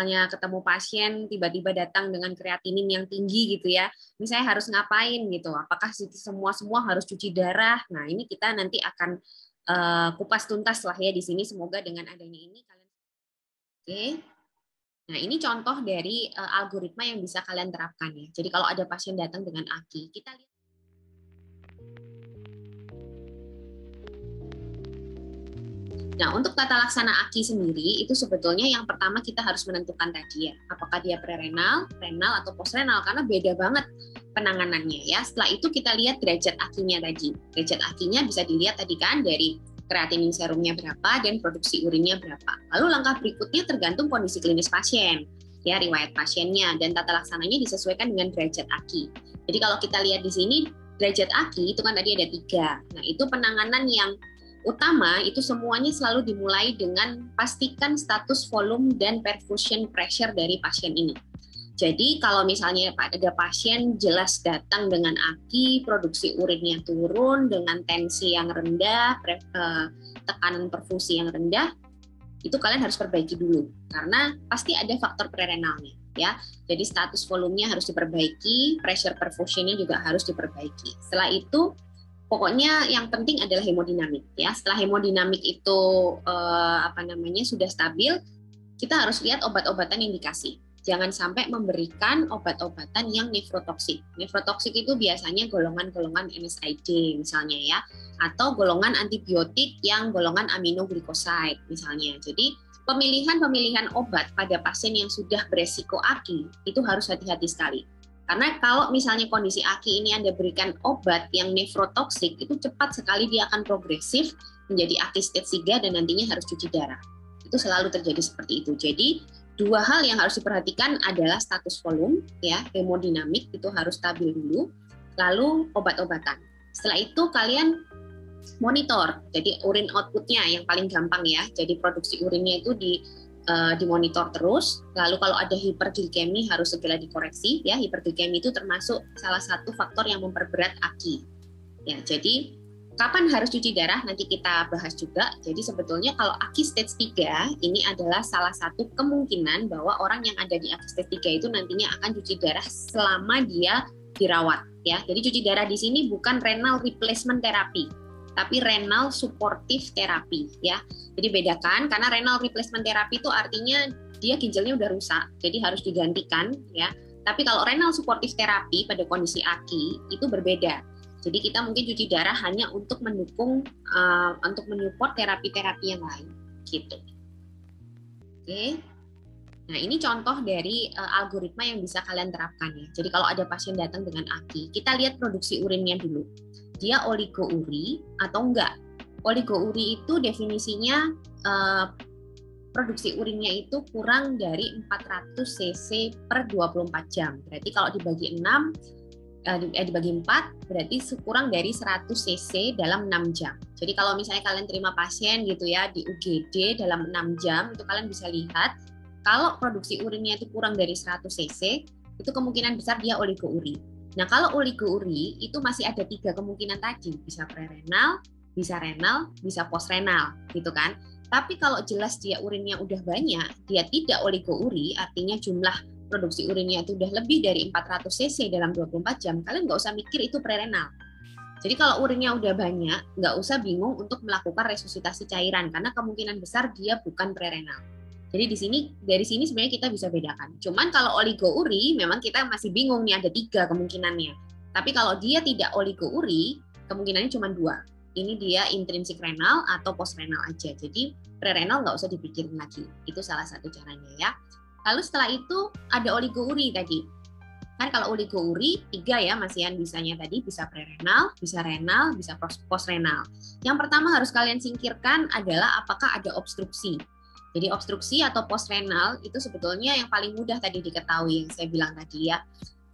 misalnya ketemu pasien tiba-tiba datang dengan kreatinin yang tinggi gitu ya, ini saya harus ngapain gitu? Apakah semua harus cuci darah? Nah, ini kita nanti akan kupas tuntas lah ya di sini. Semoga dengan adanya ini kalian. Oke. Nah, ini contoh dari algoritma yang bisa kalian terapkan ya. Jadi kalau ada pasien datang dengan AKI, kita lihat. Nah, untuk tata laksana AKI sendiri, itu sebetulnya yang pertama kita harus menentukan tadi ya, apakah dia prerenal, renal, atau postrenal, karena beda banget penanganannya ya. Setelah itu kita lihat derajat AKI-nya tadi. Derajat AKI-nya bisa dilihat tadi kan dari kreatinin serumnya berapa dan produksi urinnya berapa. Lalu langkah berikutnya tergantung kondisi klinis pasien, ya riwayat pasiennya, dan tata laksananya disesuaikan dengan derajat AKI. Jadi kalau kita lihat di sini, derajat AKI itu kan tadi ada 3. Nah, itu penanganan yang utama itu semuanya selalu dimulai dengan pastikan status volume dan perfusion pressure dari pasien ini. Jadi kalau misalnya ada pasien jelas datang dengan AKI, produksi urinnya turun dengan tensi yang rendah, tekanan perfusi yang rendah, itu kalian harus perbaiki dulu karena pasti ada faktor prerenalnya ya. Jadi status volumenya harus diperbaiki, pressure perfusionnya juga harus diperbaiki. Setelah itu pokoknya yang penting adalah hemodinamik ya. Setelah hemodinamik itu sudah stabil, kita harus lihat obat-obatan yang dikasih. Jangan sampai memberikan obat-obatan yang nefrotoksik. Nefrotoksik itu biasanya golongan-golongan NSAID misalnya ya, atau golongan antibiotik yang golongan aminoglikoside misalnya. Jadi pemilihan obat pada pasien yang sudah beresiko AKI itu harus hati-hati sekali. Karena kalau misalnya kondisi AKI ini Anda berikan obat yang nefrotoksik, itu cepat sekali dia akan progresif menjadi AKI stage 3 dan nantinya harus cuci darah. Itu selalu terjadi seperti itu. Jadi, 2 hal yang harus diperhatikan adalah status volume, ya, hemodinamik itu harus stabil dulu, lalu obat-obatan. Setelah itu kalian monitor, jadi urin output-nya yang paling gampang ya, jadi produksi urinnya itu dimonitor terus. Lalu kalau ada hiperglikemi harus segera dikoreksi ya. Hiperglikemi itu termasuk salah satu faktor yang memperberat AKI. Ya, jadi kapan harus cuci darah nanti kita bahas juga. Jadi sebetulnya kalau AKI stage 3 ini adalah salah satu kemungkinan bahwa orang yang ada di AKI stage 3 itu nantinya akan cuci darah selama dia dirawat ya. Jadi cuci darah di sini bukan renal replacement therapy, tapi renal supportive therapy ya. Jadi bedakan, karena renal replacement therapy itu artinya dia ginjalnya udah rusak, jadi harus digantikan ya. Tapi kalau renal supportive therapy pada kondisi AKI itu berbeda. Jadi kita mungkin cuci darah hanya untuk mendukung, untuk menyupport terapi-terapi yang lain gitu. Oke. Nah, ini contoh dari algoritma yang bisa kalian terapkan ya. Jadi kalau ada pasien datang dengan AKI, kita lihat produksi urinnya dulu. Dia oligouri atau enggak? Oligouri itu definisinya produksi urinnya itu kurang dari 400 cc per 24 jam. Berarti kalau dibagi 4 berarti kurang dari 100 cc dalam 6 jam. Jadi kalau misalnya kalian terima pasien gitu ya di UGD dalam 6 jam, itu kalian bisa lihat kalau produksi urinnya itu kurang dari 100 cc, itu kemungkinan besar dia oligouri. Nah, kalau oligouri itu masih ada 3 kemungkinan tadi, bisa prerenal, bisa renal, bisa postrenal, gitu kan. Tapi kalau jelas dia urinnya udah banyak, dia tidak oligouri, artinya jumlah produksi urinnya itu udah lebih dari 400 cc dalam 24 jam, kalian nggak usah mikir itu prerenal. Jadi kalau urinnya udah banyak, nggak usah bingung untuk melakukan resusitasi cairan, karena kemungkinan besar dia bukan prerenal. Jadi dari sini sebenarnya kita bisa bedakan. Cuman kalau oligouri memang kita masih bingung nih, ada 3 kemungkinannya. Tapi kalau dia tidak oligouri, kemungkinannya cuma 2. Ini dia intrinsik renal atau postrenal aja. Jadi prerenal nggak usah dipikirin lagi. Itu salah satu caranya ya. Lalu setelah itu ada oligouri tadi. Kan kalau oligouri 3 ya Mas Ian bisanya tadi, bisa prerenal, bisa renal, bisa postrenal. Yang pertama harus kalian singkirkan adalah apakah ada obstruksi. Jadi obstruksi atau postrenal itu sebetulnya yang paling mudah tadi diketahui yang saya bilang tadi ya.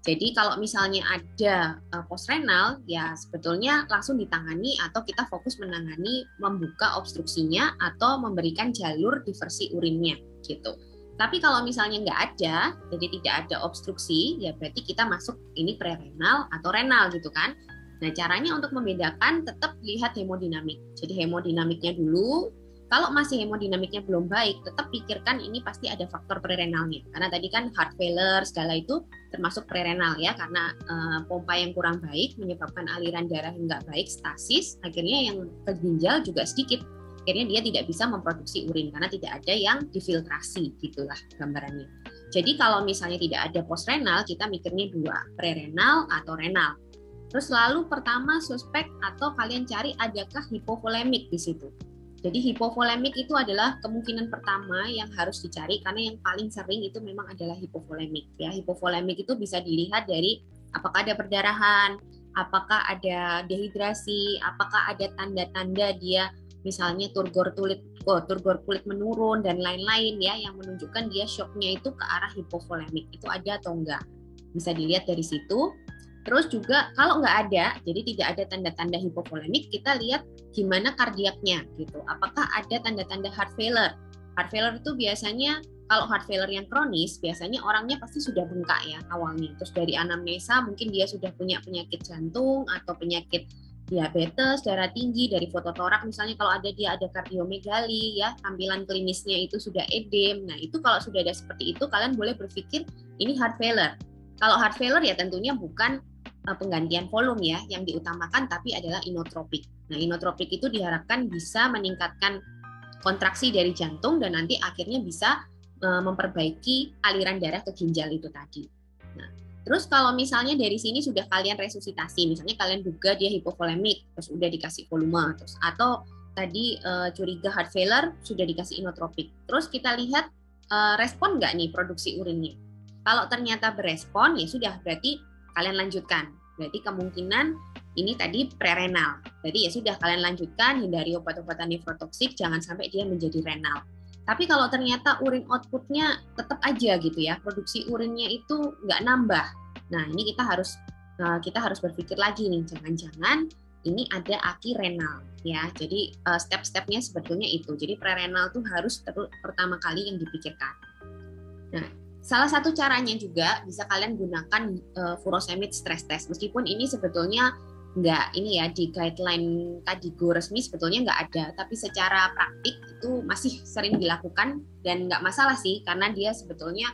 Jadi kalau misalnya ada postrenal ya sebetulnya langsung ditangani atau kita fokus menangani membuka obstruksinya atau memberikan jalur diversi urinnya gitu. Tapi kalau misalnya nggak ada, jadi tidak ada obstruksi, ya berarti kita masuk ini prerenal atau renal gitu kan. Nah caranya untuk membedakan tetap lihat hemodinamik. Jadi hemodinamiknya dulu. Kalau masih hemodinamiknya belum baik, tetap pikirkan ini pasti ada faktor prerenalnya. Karena tadi kan heart failure segala itu termasuk prerenal ya, karena pompa yang kurang baik menyebabkan aliran darah yang nggak baik, stasis, akhirnya yang ke ginjal juga sedikit. Akhirnya dia tidak bisa memproduksi urin karena tidak ada yang difiltrasi, gitulah gambarannya. Jadi kalau misalnya tidak ada postrenal, kita mikirnya dua, prerenal atau renal. Terus lalu pertama suspek atau kalian cari adakah hipovolemik di situ. Jadi hipovolemik itu adalah kemungkinan pertama yang harus dicari karena yang paling sering itu memang adalah hipovolemik ya. Hipovolemik itu bisa dilihat dari apakah ada perdarahan, apakah ada dehidrasi, apakah ada tanda-tanda dia misalnya turgor kulit menurun dan lain-lain ya yang menunjukkan dia shocknya itu ke arah hipovolemik. Itu ada atau enggak? Bisa dilihat dari situ. Terus juga kalau nggak ada, jadi tidak ada tanda-tanda hipovolemik, kita lihat gimana kardiaknya gitu. Apakah ada tanda-tanda heart failure? Heart failure itu biasanya kalau heart failure yang kronis, biasanya orangnya pasti sudah bengkak ya awalnya. Terus dari anamnesa mungkin dia sudah punya penyakit jantung atau penyakit diabetes, darah tinggi, dari fototorak misalnya kalau ada dia ada kardiomegali ya, tampilan klinisnya itu sudah edem. Nah, itu kalau sudah ada seperti itu kalian boleh berpikir ini heart failure. Kalau heart failure ya tentunya bukan penggantian volume ya yang diutamakan, tapi adalah inotropik. Nah, inotropik itu diharapkan bisa meningkatkan kontraksi dari jantung dan nanti akhirnya bisa memperbaiki aliran darah ke ginjal itu tadi. Nah, terus kalau misalnya dari sini sudah kalian resusitasi, misalnya kalian duga dia hipovolemik, terus udah dikasih volume, terus atau tadi curiga heart failure sudah dikasih inotropik. Terus kita lihat respon nggak nih produksi urinnya. Kalau ternyata berespon ya sudah berarti kalian lanjutkan. Berarti kemungkinan ini tadi prerenal. Jadi ya sudah kalian lanjutkan, hindari obat-obatan nefrotoksik, jangan sampai dia menjadi renal. Tapi kalau ternyata urin outputnya tetap aja gitu ya, produksi urinnya itu nggak nambah. Nah ini kita harus berpikir lagi nih, jangan-jangan ini ada aki renal ya. Jadi step-stepnya sebetulnya itu. Jadi prerenal tuh harus pertama kali yang dipikirkan. Nah, salah satu caranya juga bisa kalian gunakan furosemid stress test. Meskipun ini sebetulnya nggak ini ya di guideline KDIGO resmi sebetulnya nggak ada, tapi secara praktik itu masih sering dilakukan dan nggak masalah sih karena dia sebetulnya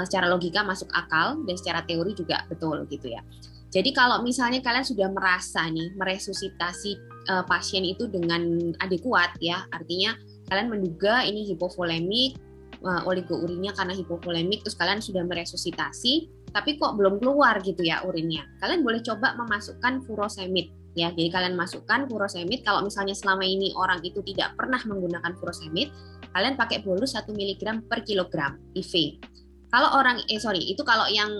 secara logika masuk akal dan secara teori juga betul gitu ya. Jadi kalau misalnya kalian sudah merasa nih meresusitasi pasien itu dengan adekuat ya, artinya kalian menduga ini hipovolemik, oligourinia karena hipovolemik, terus kalian sudah meresusitasi, tapi kok belum keluar gitu ya urinnya. Kalian boleh coba memasukkan furosemid ya. Jadi kalian masukkan furosemid. Kalau misalnya selama ini orang itu tidak pernah menggunakan furosemid, kalian pakai bolus 1 mg per kilogram IV. Kalau orang itu kalau yang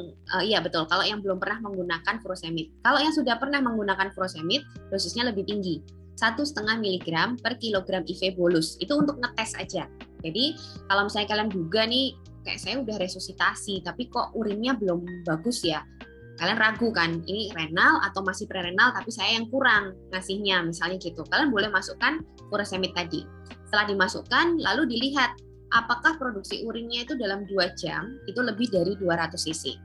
iya betul, kalau yang belum pernah menggunakan furosemid. Kalau yang sudah pernah menggunakan furosemid, dosisnya lebih tinggi. 1,5 mg per kilogram IV bolus. Itu untuk ngetes aja. Jadi kalau misalnya kalian duga nih, kayak saya udah resusitasi, tapi kok urinnya belum bagus ya. Kalian ragu kan, ini renal atau masih prerenal, tapi saya yang kurang ngasihnya, misalnya gitu. Kalian boleh masukkan furosemid tadi. Setelah dimasukkan, lalu dilihat apakah produksi urinnya itu dalam 2 jam itu lebih dari 200 cc.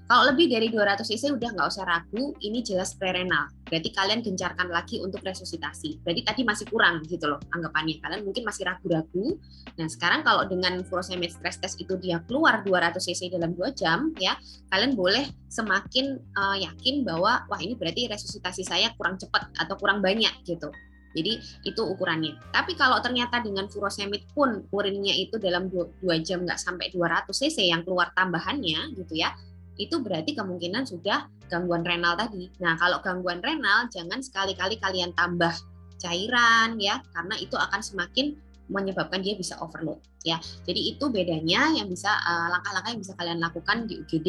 Kalau lebih dari 200 cc udah nggak usah ragu, ini jelas prerenal. Berarti kalian gencarkan lagi untuk resusitasi. Berarti tadi masih kurang gitu loh anggapannya. Kalian mungkin masih ragu-ragu. Nah sekarang kalau dengan furosemid stress test itu dia keluar 200 cc dalam 2 jam, ya kalian boleh semakin yakin bahwa wah ini berarti resusitasi saya kurang cepat atau kurang banyak gitu. Jadi itu ukurannya. Tapi kalau ternyata dengan furosemid pun urinnya itu dalam 2 jam nggak sampai 200 cc yang keluar tambahannya gitu ya, itu berarti kemungkinan sudah gangguan renal tadi. Nah, kalau gangguan renal jangan sekali-kali kalian tambah cairan ya, karena itu akan semakin menyebabkan dia bisa overload ya. Jadi itu bedanya yang bisa langkah-langkah yang bisa kalian lakukan di UGD.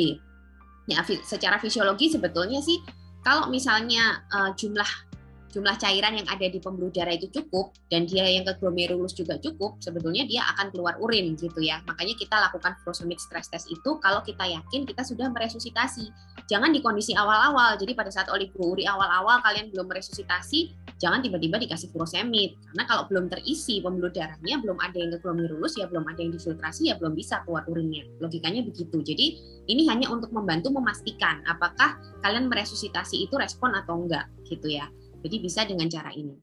Ya, secara fisiologi sebetulnya sih kalau misalnya jumlah cairan yang ada di pembuluh darah itu cukup dan dia yang ke glomerulus juga cukup, sebetulnya dia akan keluar urin gitu ya. Makanya kita lakukan furosemid stress test itu kalau kita yakin kita sudah meresusitasi. Jangan di kondisi awal-awal. Jadi pada saat oligouri awal-awal kalian belum meresusitasi, jangan tiba-tiba dikasih furosemid. Karena kalau belum terisi pembuluh darahnya, belum ada yang ke glomerulus, ya belum ada yang difiltrasi, ya belum bisa keluar urinnya. Logikanya begitu. Jadi ini hanya untuk membantu memastikan apakah kalian meresusitasi itu respon atau enggak gitu ya. Jadi bisa dengan cara ini.